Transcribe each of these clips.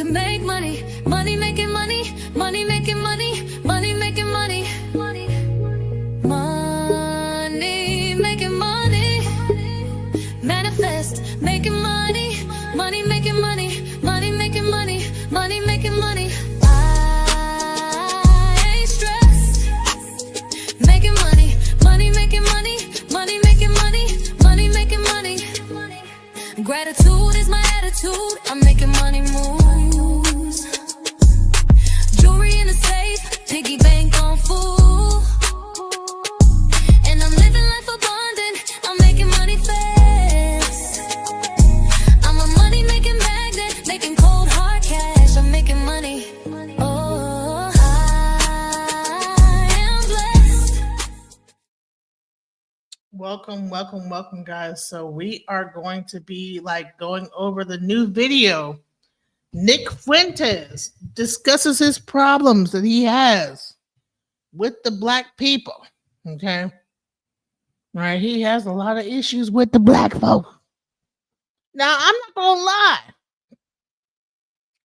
to make money, money making money, money making money, money making money, money, money making money, manifest, making money, money making money, money making money, money making money. I ain't stressed, making money, money making money, money making money, money making money. Gratitude is my attitude. I'm making money moves. Jewelry in the safe, piggy bank on full. And I'm living life abundant. I'm making money fast. I'm a money making magnet, making cold hard cash. I'm making money. Oh, I am blessed. Welcome, guys. So we are going to be going over the new video. Nick Fuentes discusses his problems that he has with the black people. Okay. Right. He has a lot of issues with the black folk. Now, I'm not gonna lie.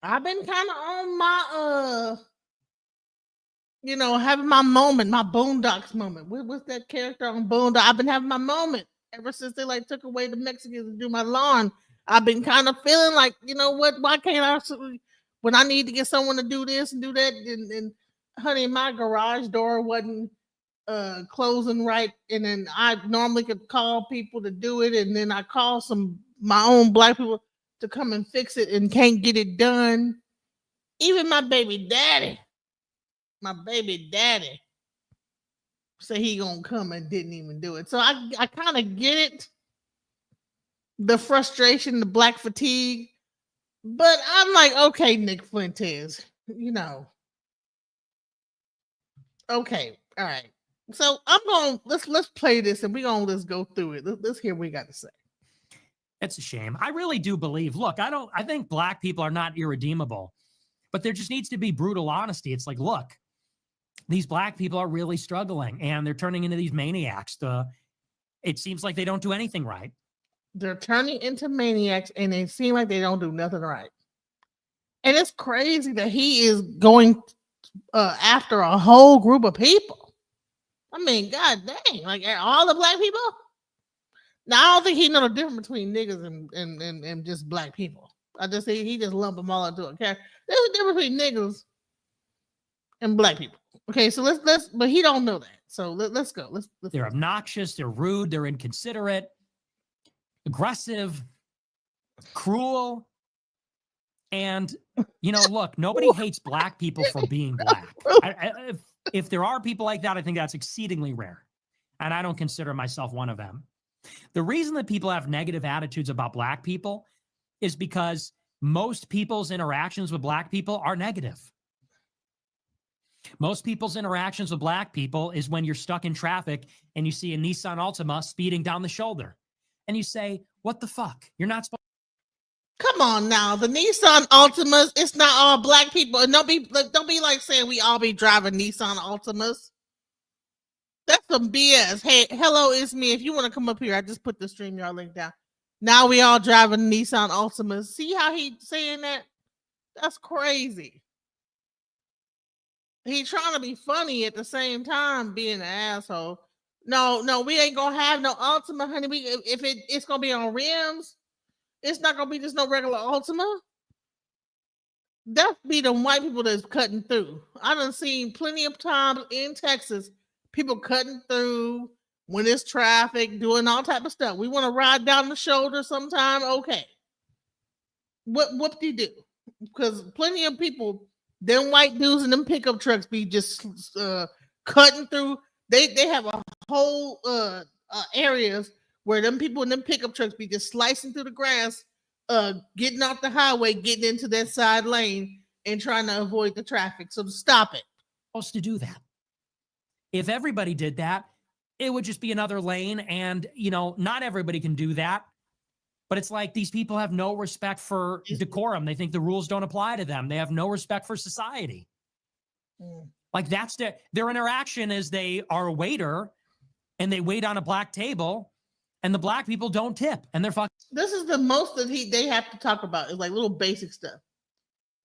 I've been kind of on my having my moment, my Boondocks moment. What's that character on Boondock? I've been having my moment ever since they took away the Mexicans to do my lawn. I've been kind of feeling like, you know what? Why can't I? When I need to get someone to do this and do that, and honey, my garage door wasn't closing right, and then I normally could call people to do it, and then I call my own black people to come and fix it, and can't get it done. Even my baby daddy said he gonna come and didn't even do it. So I kind of get it, the frustration, the black fatigue. But I'm like, okay, Nick Fuentes, okay, all right. So I'm going. Let's play this, and let's go through it. Let's hear what we got to say. It's a shame. I really do believe. Look, I think black people are not irredeemable, but there just needs to be brutal honesty. It's like, look, these black people are really struggling, and they're turning into these maniacs. It seems like they don't do anything right. They're turning into maniacs, and they seem like they don't do nothing right. And it's crazy that he is going after a whole group of people. I mean, god dang, all the black people. Now, I don't think he know the difference between niggas and just black people. I just say he just lumped them all into a category. There's a difference between niggas and black people. Okay, so let's but he don't know that. So let's go. Let's They're obnoxious, they're rude, they're inconsiderate, aggressive, cruel. And look, nobody hates black people for being black. If there are people like that, I think that's exceedingly rare. And I don't consider myself one of them. The reason that people have negative attitudes about black people is because most people's interactions with black people are negative. Most people's interactions with black people is when you're stuck in traffic and you see a Nissan Altima speeding down the shoulder. And you say, what the fuck? You're not supposed. Come on now. The Nissan Altimas, it's not all black people. And don't be like saying we all be driving Nissan Altimas. That's some BS. Hey, hello, it's me. If you want to come up here, I just put the StreamYard link down. Now we all driving Nissan Altimas. See how he saying that? That's crazy. He trying to be funny at the same time being an asshole. No, we ain't gonna have no Altima, honey. It's gonna be on rims, it's not gonna be just no regular Altima. That be the white people that's cutting through. I done seen plenty of times in Texas, people cutting through when it's traffic, doing all type of stuff. We want to ride down the shoulder sometime. Okay. What do you do? Because plenty of people, them white dudes in them pickup trucks be just cutting through. They have a whole areas where them people in them pickup trucks be just slicing through the grass, getting off the highway, getting into that side lane and trying to avoid the traffic. So to stop it. Supposed to do that. If everybody did that, it would just be another lane. And, not everybody can do that. But it's like these people have no respect for decorum. They think the rules don't apply to them. They have no respect for society. Like that's their interaction is they are a waiter and they wait on a black table and the black people don't tip and they're fucking. This is the most that they have to talk about is like little basic stuff.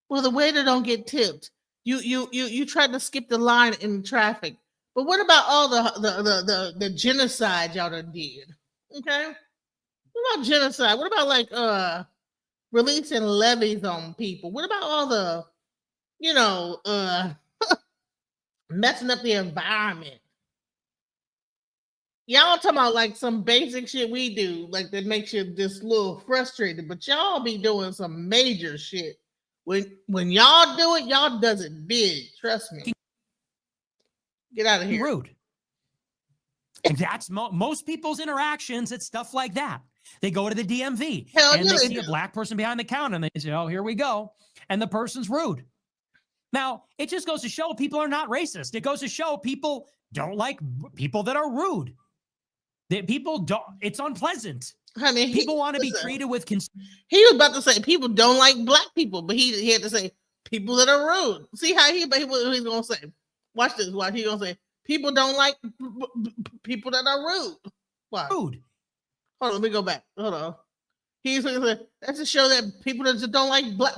Well, the waiter don't get tipped. You try to skip the line in traffic. But what about all the genocide y'all done did? Okay. What about genocide? What about like releasing levies on people? What about all the, you know, messing up the environment? Y'all talking about like some basic shit we do, like that makes you just a little frustrated, but y'all be doing some major shit. When y'all do it, y'all does it big. Trust me. Get out of here. Rude. And that's most people's interactions. It's stuff like that. They go to the DMV and they see a black person behind the counter and they say, "Oh, here we go," and the person's rude. Now, it just goes to show people are not racist. It goes to show people don't like people that are rude. That people don't. It's unpleasant. Honey, people want to be treated with. He was about to say people don't like black people, but he had to say people that are rude. See how he's gonna say. Watch this. Watch. He's gonna say people don't like people that are rude. Why? Rude. Hold on. Let me go back. Hold on. He's gonna say that's to show that people that don't like black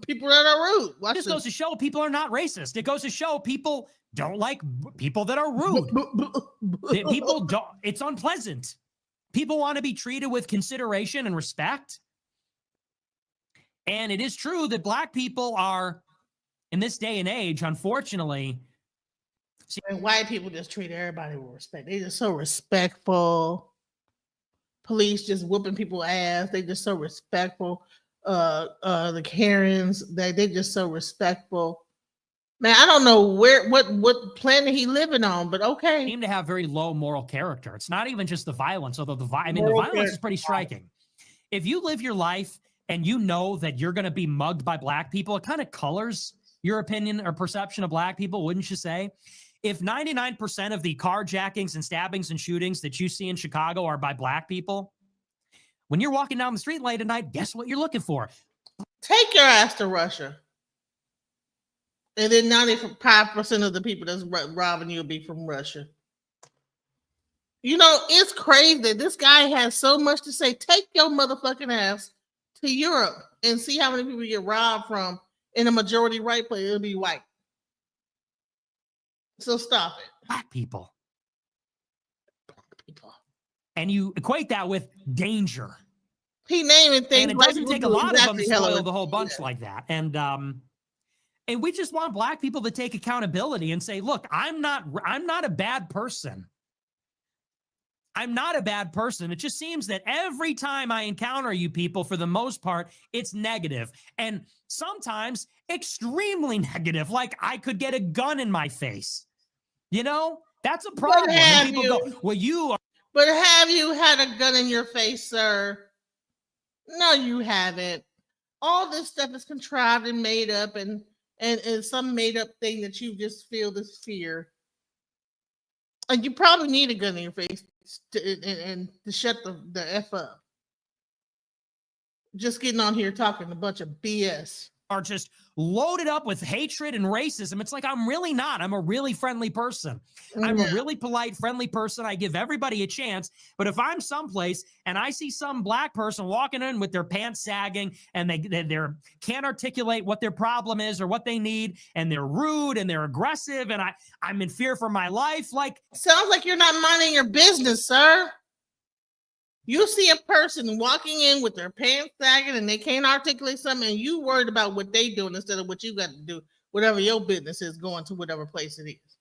people that are rude. Watch this. Goes to show people are not racist. It goes to show people don't like people that are rude. People don't. It's unpleasant. People want to be treated with consideration and respect. And it is true that black people are, in this day and age, unfortunately. And white people just treat everybody with respect. They're just so respectful. Police just whooping people's ass. They just so respectful. The Karens, they just so respectful. Man, I don't know what planet he living on, but okay. Seem to have very low moral character. It's not even just the violence, although the violence is pretty striking. If you live your life and you know that you're going to be mugged by black people, it kind of colors your opinion or perception of black people, wouldn't you say? If 99% of the carjackings and stabbings and shootings that you see in Chicago are by black people, when you're walking down the street late at night, guess what you're looking for? Take your ass to Russia. And then 95% of the people that's robbing you will be from Russia. You know, it's crazy that this guy has so much to say. Take your motherfucking ass to Europe and see how many people get robbed from in a majority white place. It'll be white. So stop it. Black people. Black people. And you equate that with danger. He naming things. And it doesn't take a lot of them to spoil the whole bunch like that. And we just want black people to take accountability and say, look, I'm not a bad person. I'm not a bad person. It just seems that every time I encounter you people, for the most part, it's negative. And sometimes extremely negative. Like I could get a gun in my face. You know, that's a problem. When people go, well, you are. But have you had a gun in your face, sir? No, you haven't. All this stuff is contrived and made up and some made up thing that you just feel this fear. And you probably need a gun in your face to shut the F up. Just getting on here talking a bunch of BS. Are just loaded up with hatred and racism. It's like, I'm really not. I'm a really friendly person. I'm a really polite, friendly person. I give everybody a chance. But if I'm someplace and I see some black person walking in with their pants sagging and they can't articulate what their problem is or what they need, and they're rude and they're aggressive, and I'm in fear for my life. Like, sounds like you're not minding your business, sir. You see a person walking in with their pants sagging and they can't articulate something, and you worried about what they doing instead of what you got to do, whatever your business is, going to whatever place it is.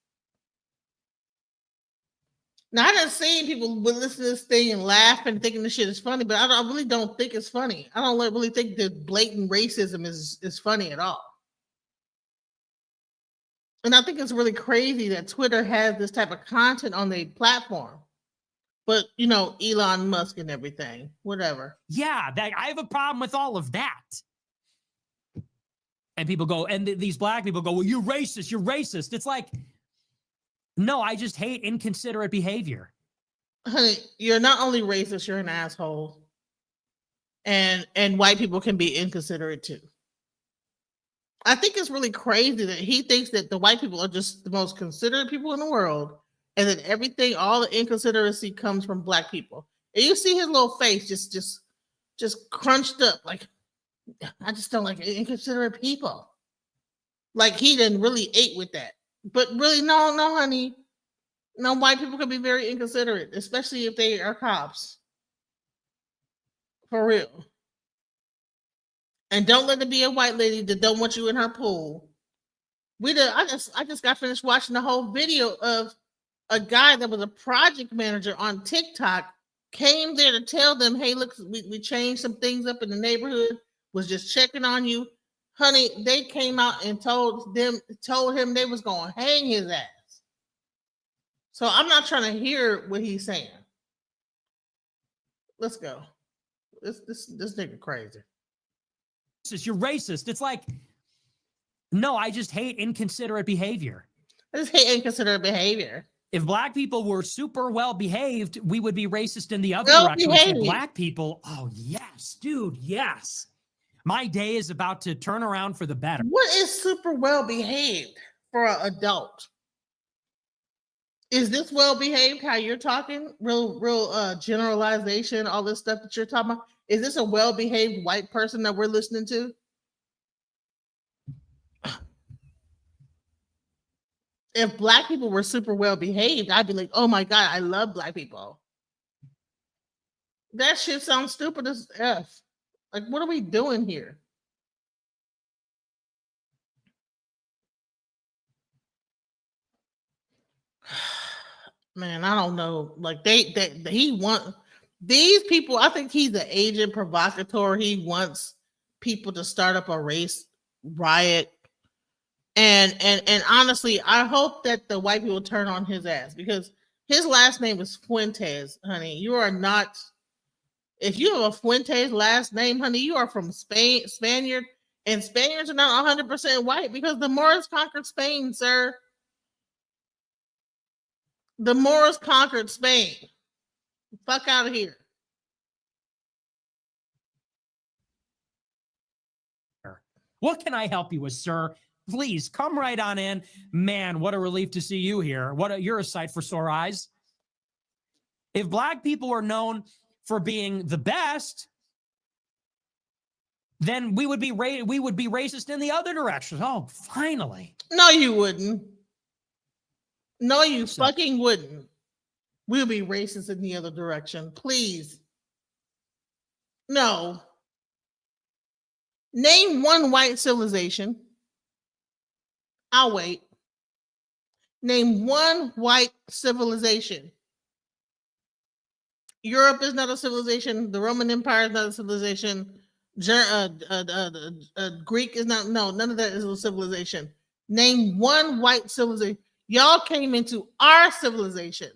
Now, I done seen people listen to this thing and laugh and thinking this shit is funny, but I really don't think it's funny. I don't really think that blatant racism is funny at all. And I think it's really crazy that Twitter has this type of content on their platform. But, you know, Elon Musk and everything, whatever. Yeah, I have a problem with all of that. And people go, and these black people go, well, you're racist, you're racist. It's like, no, I just hate inconsiderate behavior. Honey, you're not only racist, you're an asshole. And white people can be inconsiderate too. I think it's really crazy that he thinks that the white people are just the most considerate people in the world. And then everything, all the inconsideracy comes from black people. And you see his little face just crunched up. Like, I just don't like inconsiderate people. Like he didn't really ate with that. But really, no, no, honey. No, white people can be very inconsiderate, especially if they are cops. For real. And don't let it be a white lady that don't want you in her pool. I just got finished watching the whole video of a guy that was a project manager on TikTok came there to tell them, hey, look, we changed some things up in the neighborhood, was just checking on you. Honey, they came out and told him they was gonna hang his ass. So I'm not trying to hear what he's saying. Let's go. This nigga crazy. You're racist. It's like, no, I just hate inconsiderate behavior. I just hate inconsiderate behavior. If black people were super well behaved, we would be racist in the other Well direction. behaved. Black people, oh yes, dude, yes. My day is about to turn around for the better. What is super well behaved for an adult? Is this well behaved? How you're talking, real generalization, all this stuff that you're talking about. Is this a well behaved white person that we're listening to? If black people were super well behaved, I'd be like, oh my God, I love black people. That shit sounds stupid as F. Like, what are we doing here? Man, I don't know. Like he want these people. I think he's an agent provocateur. He wants people to start up a race riot. And honestly, I hope that the white people turn on his ass because his last name is Fuentes, honey. You are not. If you have a Fuentes last name, honey, you are from Spain, Spaniard, and Spaniards are not 100% white because the Moors conquered Spain, sir. The Moors conquered Spain. Fuck out of here. What can I help you with, sir? Please come right on in. Man, what a relief to see you here. You're a sight for sore eyes. If black people were known for being the best, then we would be racist in the other direction. Oh, finally. No, you wouldn't. No, you fucking wouldn't. We'll be racist in the other direction. Please. No. Name one white civilization. I'll wait. Name one white civilization. Europe is not a civilization. The Roman Empire is not a civilization. Greek is not. No, none of that is a civilization. Name one white civilization. Y'all came into our civilization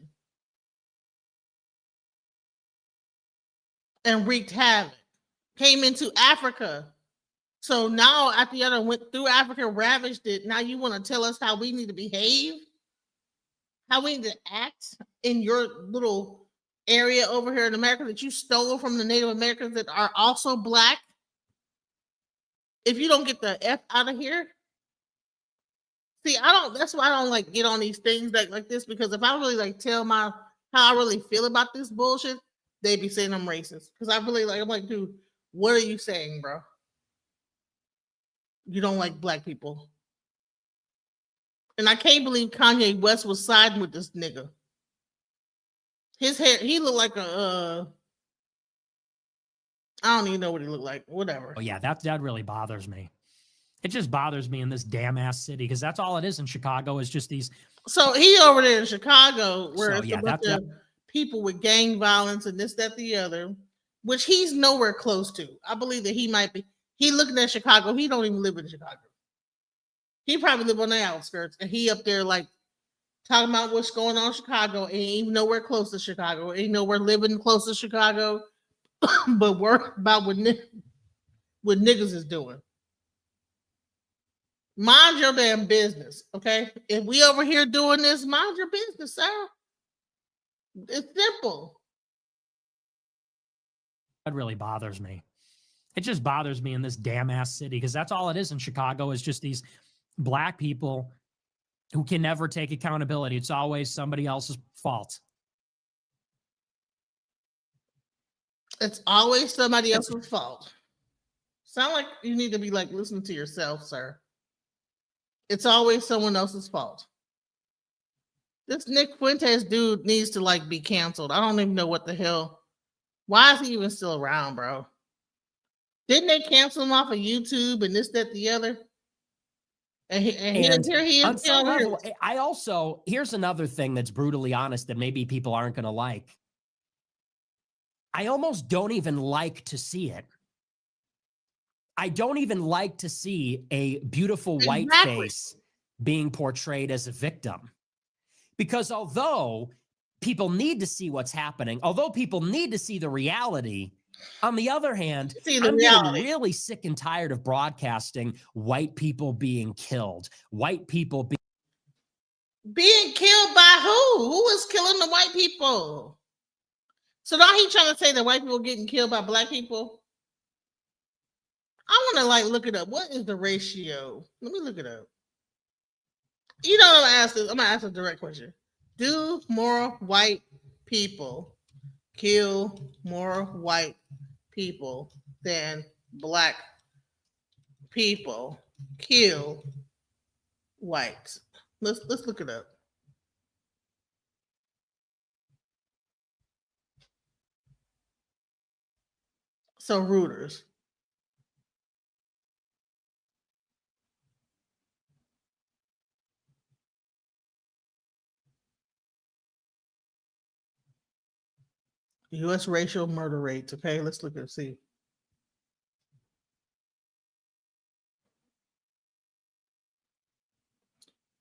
and wreaked havoc. Came into Africa. So now after y'all went through Africa, ravaged it, now you want to tell us how we need to behave? How we need to act in your little area over here in America that you stole from the Native Americans that are also black? If you don't get the F out of here. See, that's why I don't like get on these things like this, because if I really like tell how I really feel about this bullshit, they be saying I'm racist. Because I'm like, dude, what are you saying, bro? You don't like black people. And I can't believe Kanye West was siding with this nigga. His hair, he looked like I don't even know what he looked like. Whatever. Oh yeah, that really bothers me. It just bothers me in this damn ass city because that's all it is in Chicago is just these. So he over there in Chicago where So, it's yeah, a bunch of people with gang violence and this, that, the other, which he's nowhere close to. I believe that he might be. He looking at Chicago. He don't even live in Chicago. He probably live on the outskirts, and he up there like talking about what's going on in Chicago. Ain't even nowhere close to Chicago. Ain't nowhere living close to Chicago, but work about what niggas is doing. Mind your damn business, okay? If we over here doing this, mind your business, sir. It's simple. That really bothers me. It just bothers me in this damn ass city because that's all it is in Chicago is just these black people who can never take accountability. It's always somebody else's fault. It's always somebody else's fault. Sound like you need to be like listening to yourself, sir. It's always someone else's fault. This Nick Fuentes dude needs to like be canceled. I don't even know what the hell. Why is he even still around, bro? Didn't they cancel him off of YouTube and this, that, the other? And here he is. On some level, I also, here's another thing that's brutally honest that maybe people aren't going to like. I almost don't even like to see it. I don't even like to see a beautiful white face being portrayed as a victim. Because although people need to see what's happening, although people need to see the reality, on the other hand, I'm getting really sick and tired of broadcasting white people being killed. White people being killed by who? Who is killing the white people? So now he's trying to say that white people getting killed by black people? I want to like look it up. What is the ratio? Let me look it up. You know what I'm gonna ask this? I'm gonna ask a direct question. Do more white people kill more white people than black people kill whites? Let's look it up. So Reuters. U.S. racial murder rates. Okay, let's look and see.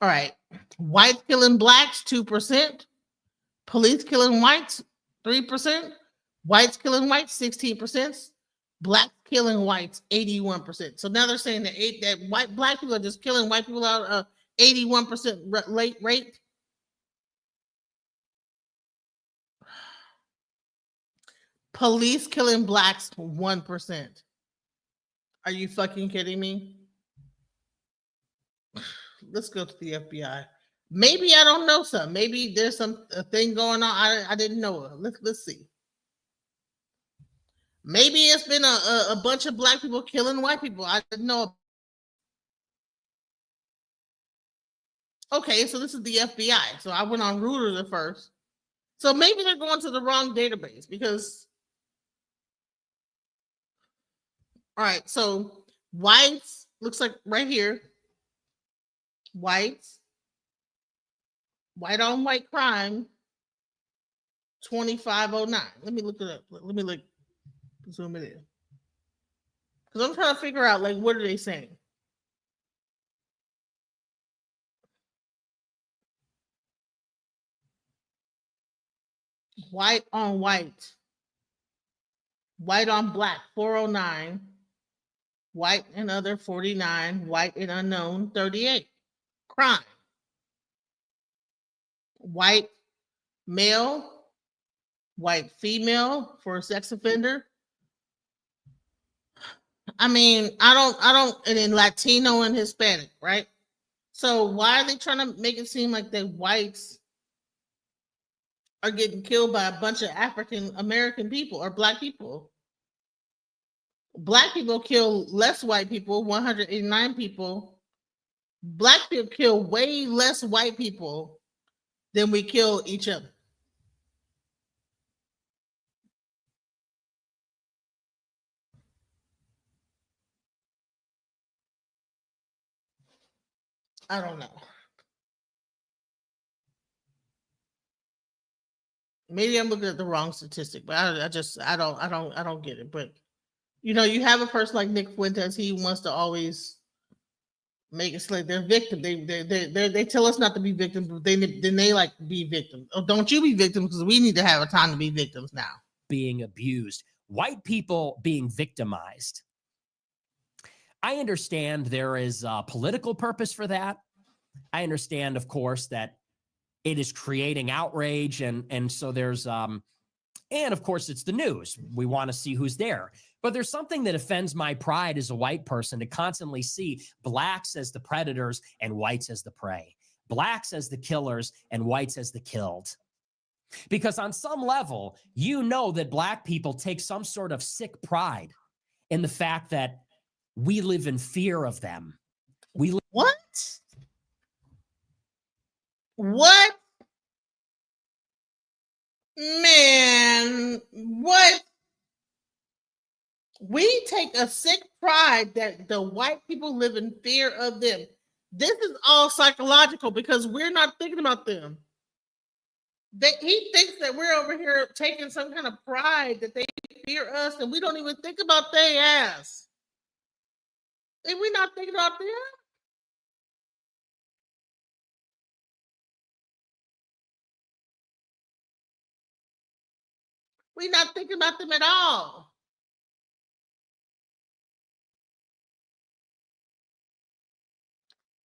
All right. Whites killing blacks, 2%. Police killing whites, 3%. Whites killing whites, 16%. Blacks killing whites, 81%. So now they're saying that black people are just killing white people out of 81% rate. Police killing blacks, 1%. Are you fucking kidding me? Let's go to the FBI. Maybe I don't know something. Maybe there's a thing going on I didn't know of. Let's see. Maybe it's been a bunch of black people killing white people. I didn't know. Okay, so this is the FBI. So I went on Reuters at first. So maybe they're going to the wrong database because. All right, so whites, looks like right here, whites, white on white crime, 2509. Let me look it up. Let me zoom it in. Because I'm trying to figure out, like, what are they saying? White on white. White on black, 409. White and other, 49. White and unknown, 38. Crime. White male, white female for a sex offender. I mean, I don't, and then Latino and Hispanic, right? So why are they trying to make it seem like the whites are getting killed by a bunch of African American people or black people? Black people kill less white people, 189 people. Black people kill way less white people than we kill each other. I don't know. Maybe I'm looking at the wrong statistic, but I don't get it. But you know, you have a person like Nick Fuentes. He wants to always make it like they're victim. They tell us not to be victims, but then they like be victims. Oh, don't you be victims because we need to have a time to be victims now. being abused, white people being victimized. I understand there is a political purpose for that. I understand, of course, that it is creating outrage, and so there's and of course it's the news. We want to see who's there. But there's something that offends my pride as a white person to constantly see blacks as the predators and whites as the prey, blacks as the killers and whites as the killed. Because on some level, you know that black people take some sort of sick pride in the fact that we live in fear of them. What? What? Man, what? We take a sick pride that the white people live in fear of them. This is all psychological because we're not thinking about them. He thinks that we're over here taking some kind of pride that they fear us, and we don't even think about their ass. And we're not thinking about them. We're not thinking about them at all.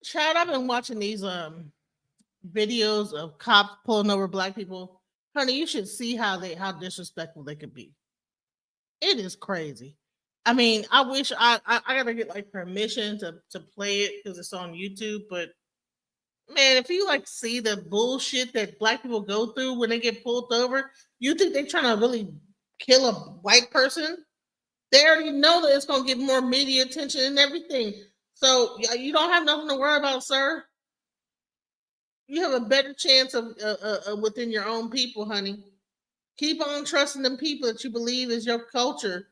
Chad, I've been watching these videos of cops pulling over black people. Honey, you should see how disrespectful they could be. It is crazy. I mean, I wish I gotta get like permission to play it because it's on YouTube. But man, if you like see the bullshit that black people go through when they get pulled over, you think they're trying to really kill a white person? They already know that it's gonna get more media attention and everything. So you don't have nothing to worry about, sir. You have a better chance of within your own people, honey. Keep on trusting them people that you believe is your culture.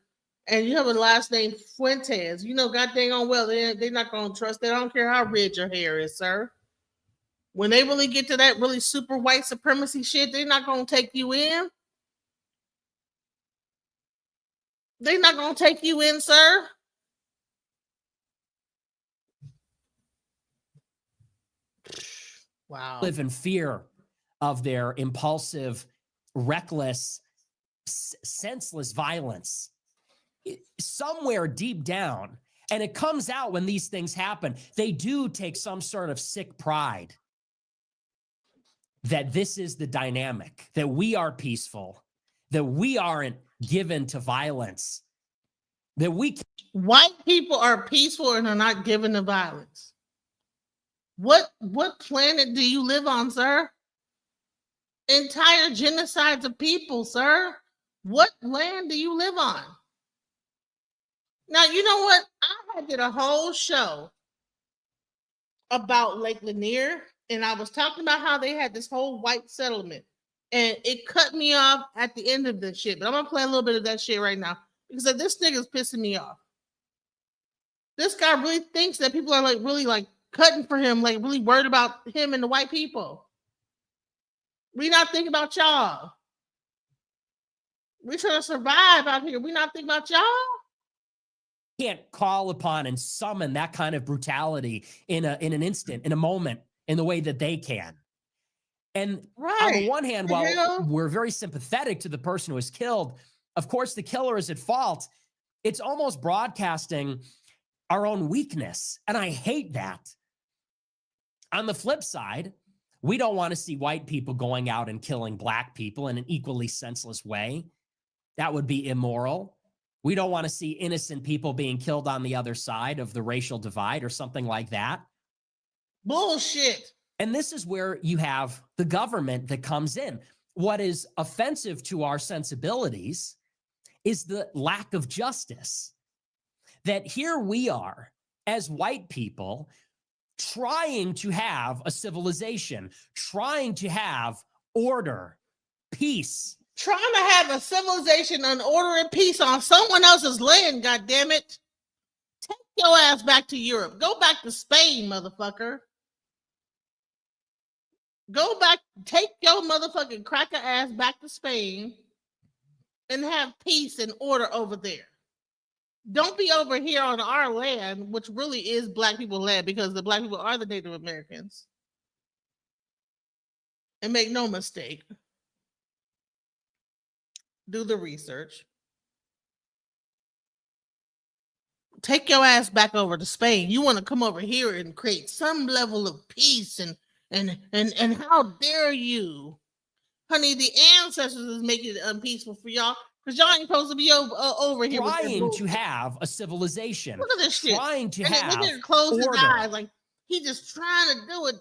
And you have a last name Fuentes. You know, god dang on well, they're not going to trust that. I don't care how red your hair is, sir. When they really get to that really super white supremacy shit, they're not going to take you in. They're not going to take you in, sir. Wow. Live in fear of their impulsive, reckless, senseless violence. Somewhere deep down, and it comes out when these things happen, they do take some sort of sick pride that this is the dynamic, that we are peaceful, that we aren't given to violence, that we... White people are peaceful and are not given to violence. What planet do you live on, sir? Entire genocides of people, sir. What land do you live on? Now, you know what? I did a whole show about Lake Lanier, and I was talking about how they had this whole white settlement, and it cut me off at the end of this shit. But I'm gonna play a little bit of that shit right now because this nigga's pissing me off. This guy really thinks that people are like really like cutting for him, like really worried about him and the white people. We not thinking about y'all. We trying to survive out here. We not thinking about y'all. Can't call upon and summon that kind of brutality in an instant, in a moment, in the way that they can. And on the one hand, while we're very sympathetic to the person who was killed, of course, the killer is at fault. It's almost broadcasting our own weakness. And I hate that. On the flip side, we don't want to see white people going out and killing black people in an equally senseless way. That would be immoral. We don't want to see innocent people being killed on the other side of the racial divide or something like that. Bullshit. And this is where you have the government that comes in. What is offensive to our sensibilities is the lack of justice. That here we are as white people trying to have a civilization, trying to have order, peace. Trying to have a civilization and order and peace on someone else's land, goddammit. Take your ass back to Europe. Go back to Spain, motherfucker. Go back, take your motherfucking cracker ass back to Spain and have peace and order over there. Don't be over here on our land, which really is black people's land because the black people are the Native Americans. And make no mistake, do the research. Take your ass back over to Spain. You want to come over here and create some level of peace and how dare you? Honey, the ancestors is making it unpeaceful for y'all. Because y'all ain't supposed to be over here. Trying to have a civilization. Look at this shit. Trying to have close order. His eyes. Like, he just trying to do it.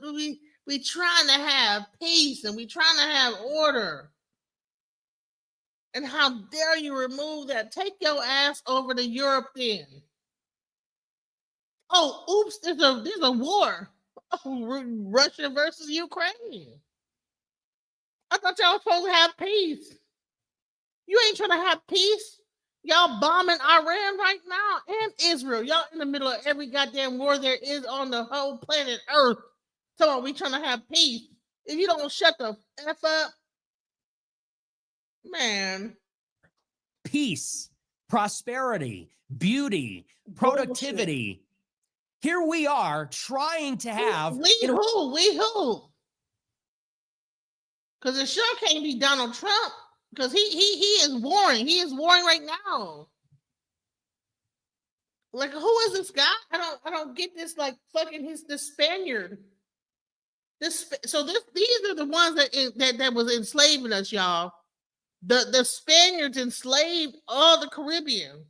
We trying to have peace and we trying to have order. And how dare you remove that? Take your ass over to Europe then. Oh, oops, there's a war. Russia versus Ukraine. I thought y'all were supposed to have peace. You ain't trying to have peace. Y'all bombing Iran right now and Israel. Y'all in the middle of every goddamn war there is on the whole planet Earth. So we trying to have peace. If you don't shut the F up, man. Peace, prosperity, beauty, productivity. Bullshit. Here we are trying to have. We who? Because it sure can't be Donald Trump. Because he is warring. He is warring right now. Like, who is this guy? I don't get this. Like, fucking, he's the Spaniard. These are the ones that was enslaving us, y'all. The Spaniards enslaved all the Caribbean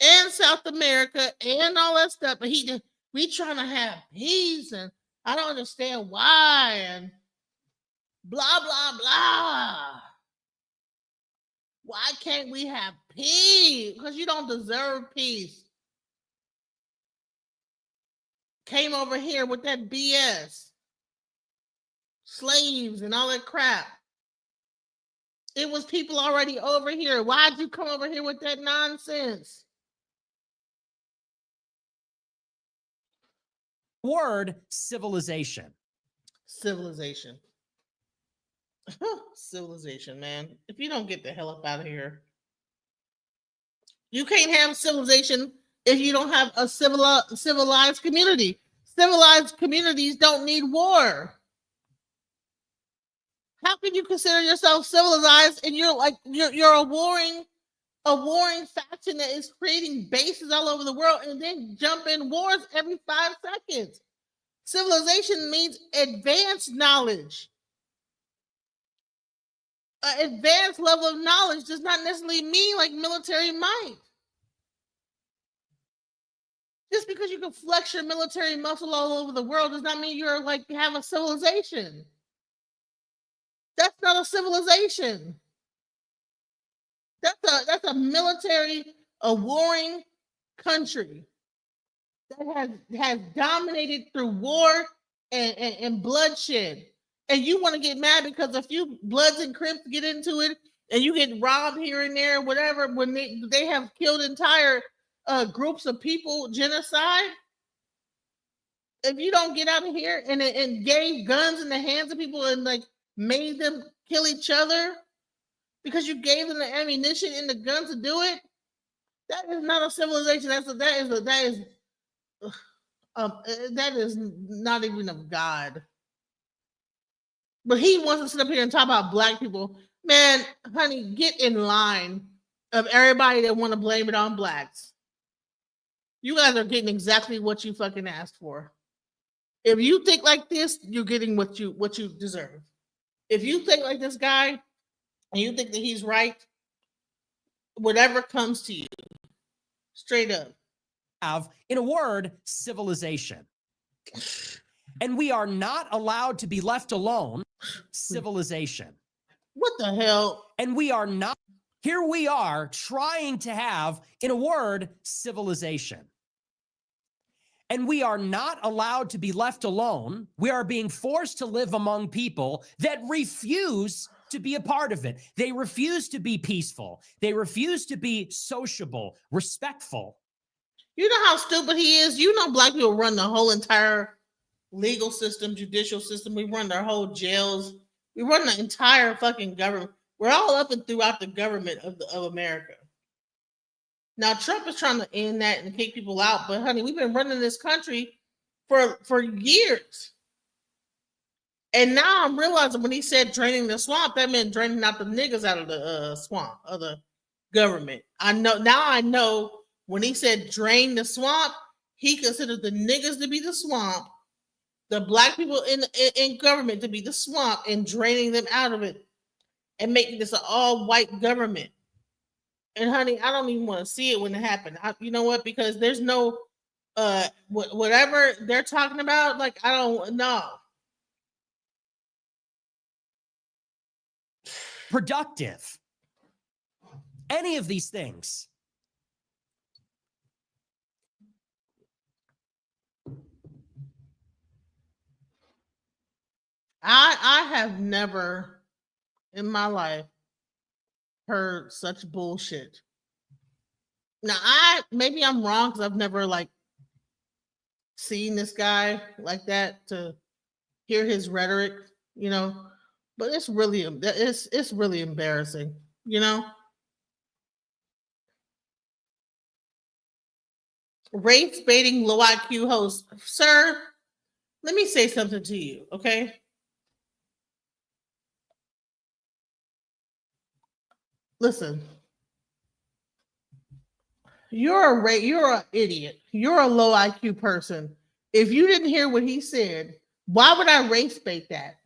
and South America and all that stuff. But we trying to have peace, and I don't understand why, and blah blah blah. Why can't we have peace? Because you don't deserve peace. Came over here with that BS. Slaves and all that crap. It was people already over here. Why'd you come over here with that nonsense? Word, civilization. Civilization. Civilization, man. If you don't get the hell up out of here. You can't have civilization if you don't have a civilized community. Civilized communities don't need war. How can you consider yourself civilized and you're a warring faction that is creating bases all over the world and then jump in wars every 5 seconds? Civilization means advanced knowledge. An advanced level of knowledge does not necessarily mean like military might. Just because you can flex your military muscle all over the world does not mean you're like have a civilization. That's not a civilization. That's a military, a warring country that has dominated through war and bloodshed. And you want to get mad because a few Bloods and Crips get into it and you get robbed here and there, whatever, when they have killed entire groups of people, genocide. If you don't get out of here and gave guns in the hands of people and like made them kill each other because you gave them the ammunition and the guns to do it, that is not a civilization. That is not even of God. But he wants to sit up here and talk about black people. Man, honey, get in line of everybody that want to blame it on blacks. You guys are getting exactly what you fucking asked for. If you think like this, you're getting what you deserve. If you think like this guy and you think that he's right, whatever comes to you, straight up. In a word, civilization. And we are not allowed to be left alone. Civilization. What the hell? And we are not. Here we are trying to have, in a word, civilization. And we are not allowed to be left alone. We are being forced to live among people that refuse to be a part of it. They refuse to be peaceful. They refuse to be sociable, respectful. You know how stupid he is? You know black people run the whole entire legal system, judicial system. We run their whole jails. We run the entire fucking government. We're all up and throughout the government of America. Now, Trump is trying to end that and kick people out. But, honey, we've been running this country for years. And now I'm realizing when he said draining the swamp, that meant draining out the niggas out of the swamp, of the government. I know when he said drain the swamp, he considered the niggas to be the swamp, the black people in government to be the swamp, and draining them out of it and making this an all-white government. And honey, I don't even want to see it when it happened. You know what? Because there's no whatever they're talking about. Like, I don't know. Productive. Any of these things. I have never in my life heard such bullshit. Now maybe I'm wrong because I've never like seen this guy like that to hear his rhetoric, you know. But it's really embarrassing, you know. Race baiting low IQ host, sir. Let me say something to you, okay? Listen, you're an idiot. You're a low IQ person. If you didn't hear what he said, why would I race bait that?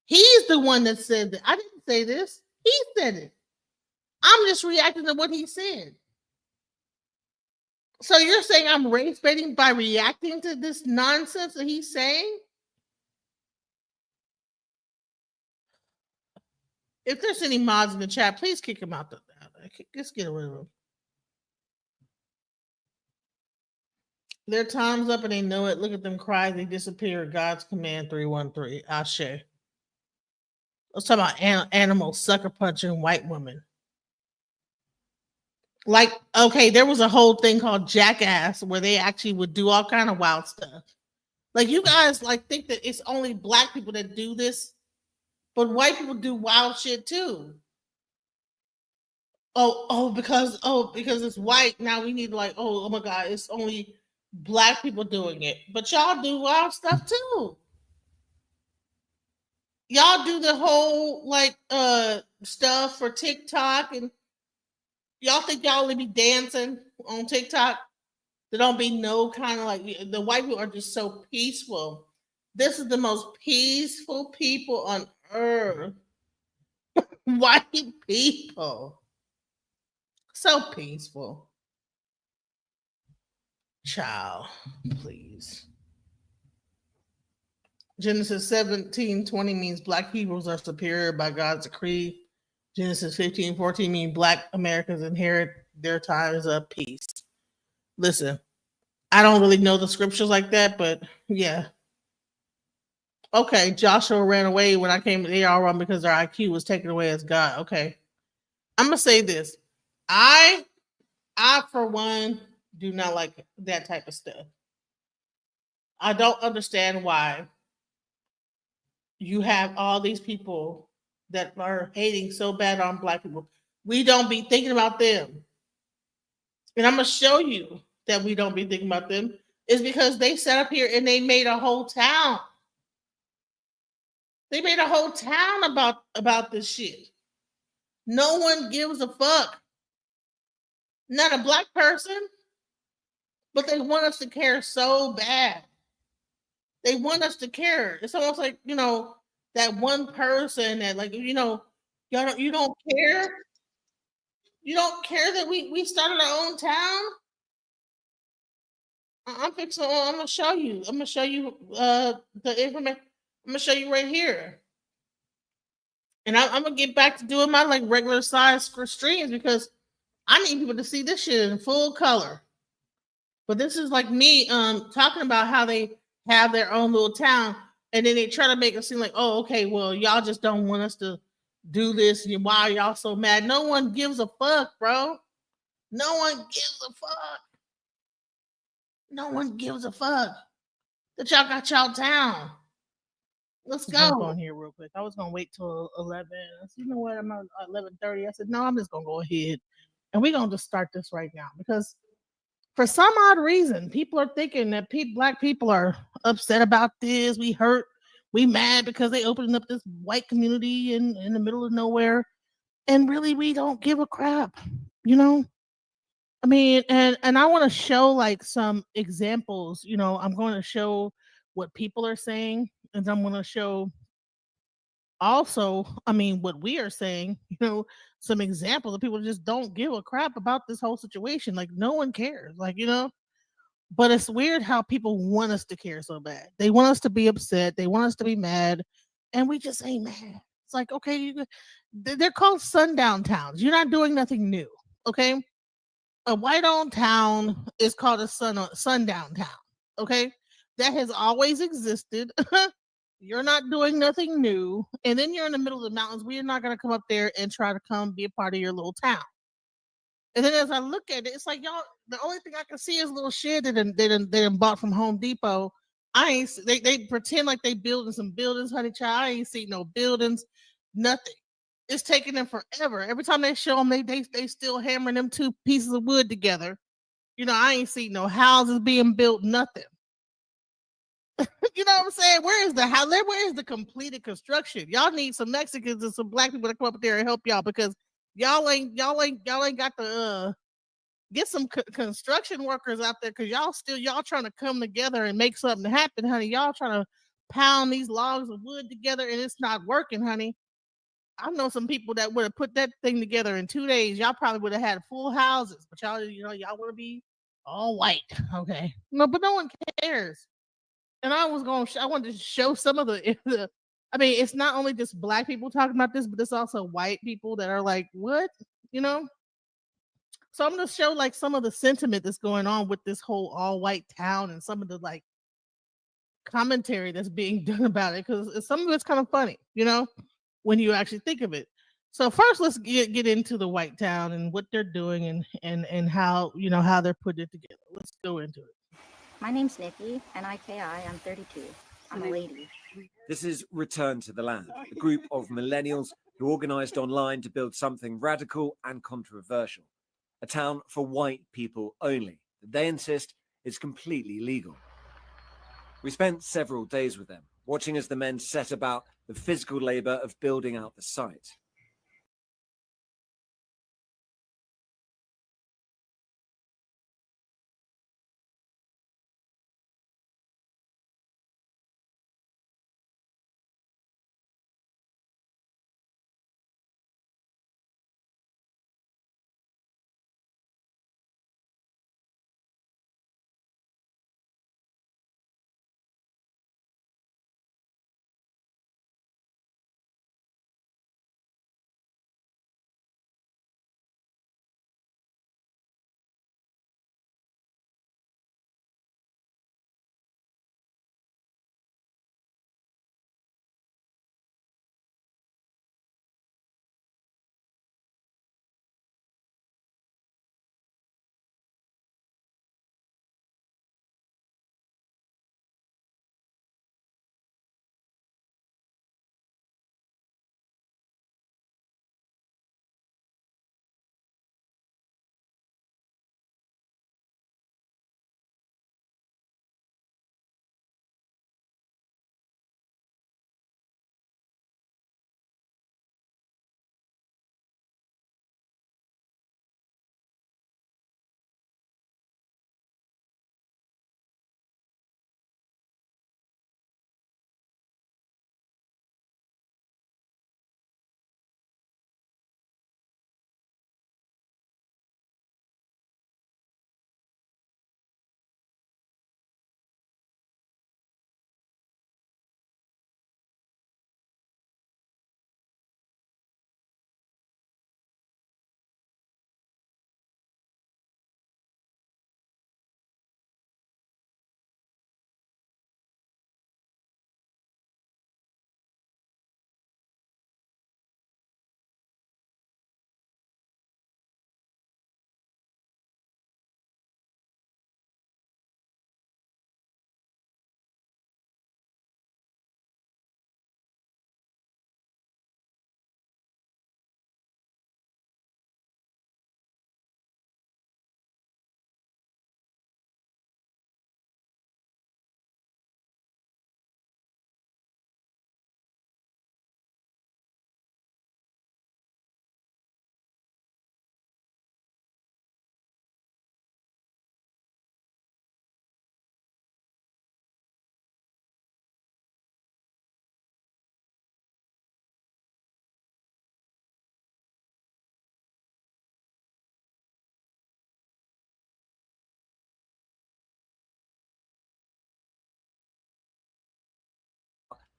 He's the one that said that. I didn't say this. He said it. I'm just reacting to what he said. So you're saying I'm race baiting by reacting to this nonsense that he's saying? If there's any mods in the chat, please kick him out. Let's get rid of him. Their time's up and they know it. Look at them cry. They disappear. God's command 313. Ashe. Let's talk about animals sucker punching white women. Like, okay, there was a whole thing called Jackass where they actually would do all kind of wild stuff. Like, you guys like think that it's only black people that do this, but white people do wild shit too. Because it's white. Now we need like, oh my God, it's only black people doing it. But y'all do wild stuff too. Y'all do the whole like stuff for TikTok, and y'all think y'all only be dancing on TikTok. There don't be no kind of like, the white people are just so peaceful. This is the most peaceful people on earth. White people. So peaceful. Child, please. Genesis 17:20 means black Hebrews are superior by God's decree. Genesis 15:14 means black Americans inherit their times of peace. Listen, I don't really know the scriptures like that, but yeah. Okay, Joshua ran away when I came. They all run because their IQ was taken away as God. Okay, I'm gonna say this. I for one do not like that type of stuff. I don't understand why you have all these people that are hating so bad on black people. We don't be thinking about them. And I'm gonna show you that we don't be thinking about them is because they set up here and they made a whole town. They made a whole town about this shit. No one gives a fuck. Not a black person, but they want us to care so bad. They want us to care. It's almost like, you know, that one person that, like, you know, you don't care. You don't care that we started our own town. I'm gonna show you. I'm gonna show you the information. I'm gonna show you right here. And I'm gonna get back to doing my like regular size streams because I need people to see this shit in full color. But this is like me talking about how they have their own little town, and then they try to make it seem like, oh, okay, well, y'all just don't want us to do this, and why are y'all so mad? No one gives a fuck, bro. No one gives a fuck. No one gives a fuck that y'all got y'all town. Let's go. Jump on here real quick. I was gonna wait till 11. I said, you know what? I'm at 11:30. I said, no, I'm just gonna go ahead and we're gonna just start this right now because for some odd reason, people are thinking that black people are upset about this. We hurt, we mad because they opened up this white community in the middle of nowhere, and really, we don't give a crap. You know, I mean, and I want to show like some examples. You know, I'm going to show what people are saying, and I'm going to show also, I mean, what we are saying. You know, some examples of people just don't give a crap about this whole situation. Like, no one cares. Like, you know. But it's weird how people want us to care so bad. They want us to be upset. They want us to be mad, and we just ain't mad. It's like, okay, they're called sundown towns. You're not doing nothing new. Okay, a white-owned town is called a sundown town. Okay, that has always existed. You're not doing nothing new. And then you're in the middle of the mountains. We're not going to come up there and try to come be a part of your little town. And then as I look at it, it's like y'all. The only thing I can see is little shit they done bought from Home Depot. I ain't. They pretend like they building some buildings, honey child. I ain't see no buildings, nothing. It's taking them forever. Every time they show them, they still hammering them two pieces of wood together. I ain't see no houses being built, nothing. You know what I'm saying? Where is the completed construction? Y'all need some Mexicans and some black people to come up there and help y'all because y'all ain't got the get some construction workers out there because y'all trying to come together and make something happen, honey. Y'all trying to pound these logs of wood together and it's not working, honey. I know some people that would have put that thing together in 2 days. Y'all probably would have had full houses, but y'all want to be all white, okay? No, but no one cares. And I wanted to show some of the. I mean, it's not only just black people talking about this, but it's also white people that are like, what, you know? So I'm gonna show like some of the sentiment that's going on with this whole all white town and some of the like commentary that's being done about it because some of it's kind of funny, when you actually think of it. So first, let's get into the white town and what they're doing and how how they're putting it together. Let's go into it. My name's Nikki, N-I-K-I. I'm 32. I'm a lady. This is Return to the Land, a group of millennials who organised online to build something radical and controversial. A town for white people only, that they insist is completely legal. We spent several days with them, watching as the men set about the physical labour of building out the site.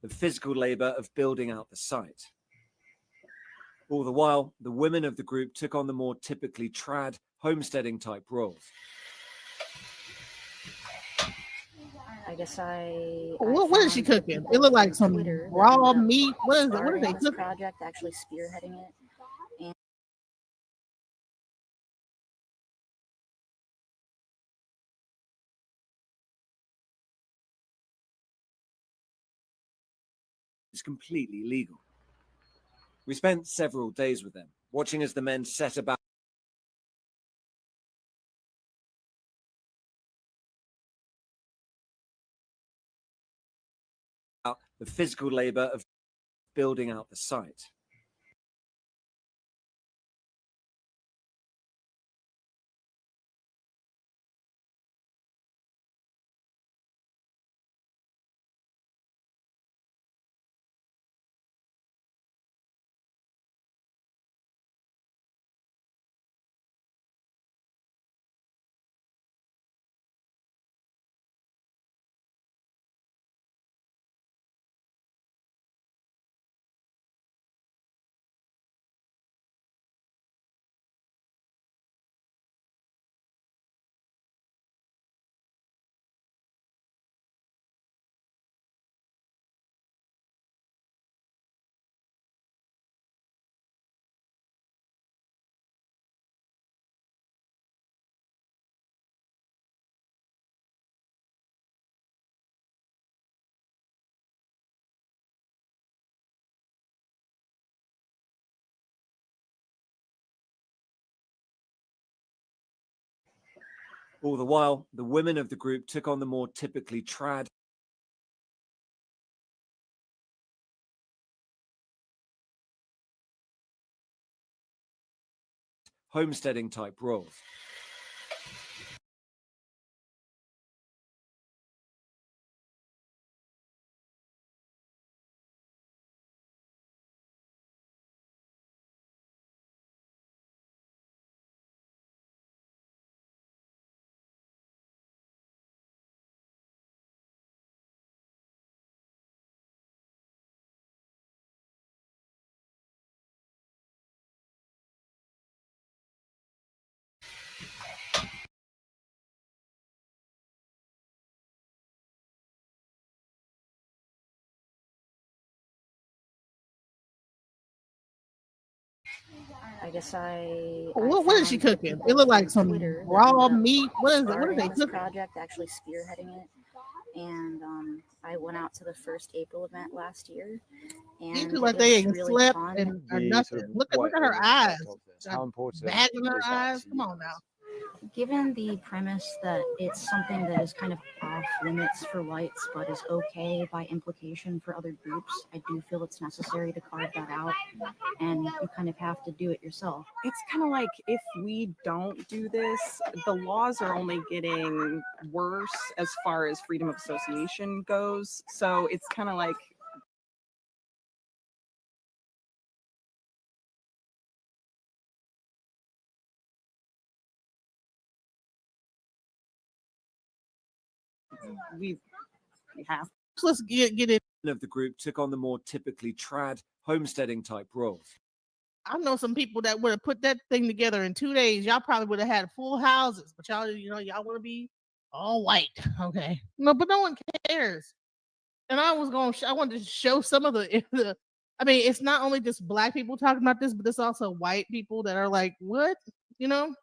The physical labour of building out the site. All the while, the women of the group took on the more typically trad homesteading type roles. I guess I What is she found the cooking? It people looked like from some Twitter that raw ended up meat. What is it? What are starting they this cooking? project, actually spearheading it. It's completely legal. We spent several days with them, watching as the men set about the physical labor of building out the site. All the while, the women of the group took on the more typically trad homesteading type roles. I guess I What is she found the cooking? people It looked like from some Twitter that raw ended up meat. What is it? What are starting they this cooking? project, actually spearheading it. And I went out to the first April event last year, These and look it like they was ain't really slept fun. and or The nothing. sort of Look white at her element eyes. aspect of this. Got How important bag in her is that eyes. to Come you on guys? now. Given the premise that it's something that is kind of off limits for whites but is okay by implication for other groups, I do feel it's necessary to carve that out, and you kind of have to do it yourself. It's kind of like if we don't do this, the laws are only getting worse as far as freedom of association goes. So it's kind of like we have. Let's get it. Of the group took on the more typically trad homesteading type roles. I know some people that would have put that thing together in 2 days. Y'all probably would have had full houses, but y'all, y'all want to be all white. Okay. No, but no one cares. And I was going, I wanted to show some of the, I mean, it's not only just black people talking about this, but it's also white people that are like, what? You know?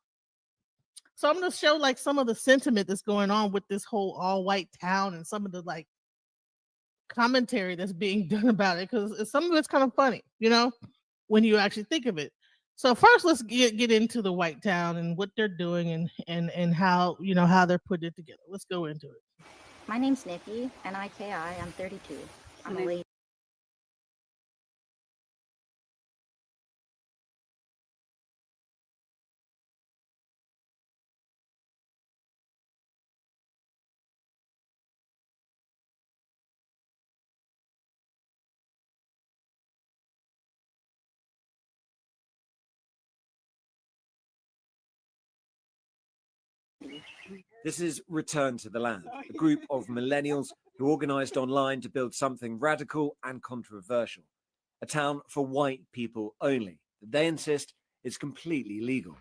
So I'm going to show like some of the sentiment that's going on with this whole all white town and some of the like commentary that's being done about it because some of it's kind of funny, when you actually think of it. So first, let's get into the white town and what they're doing and how how they're putting it together. Let's go into it. My name's Nikki, N-I-K-I. I'm 32. I'm a lady. This is Return to the Land, a group of millennials who organized online to build something radical and controversial. A town for white people only. They insist is completely legal.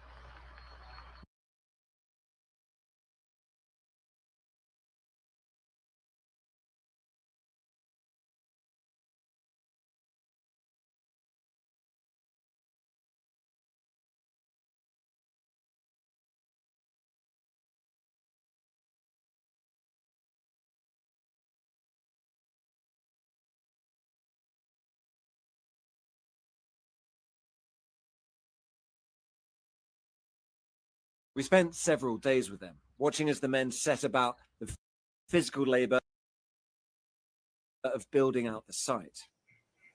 We spent several days with them, watching as the men set about the physical labor of building out the site.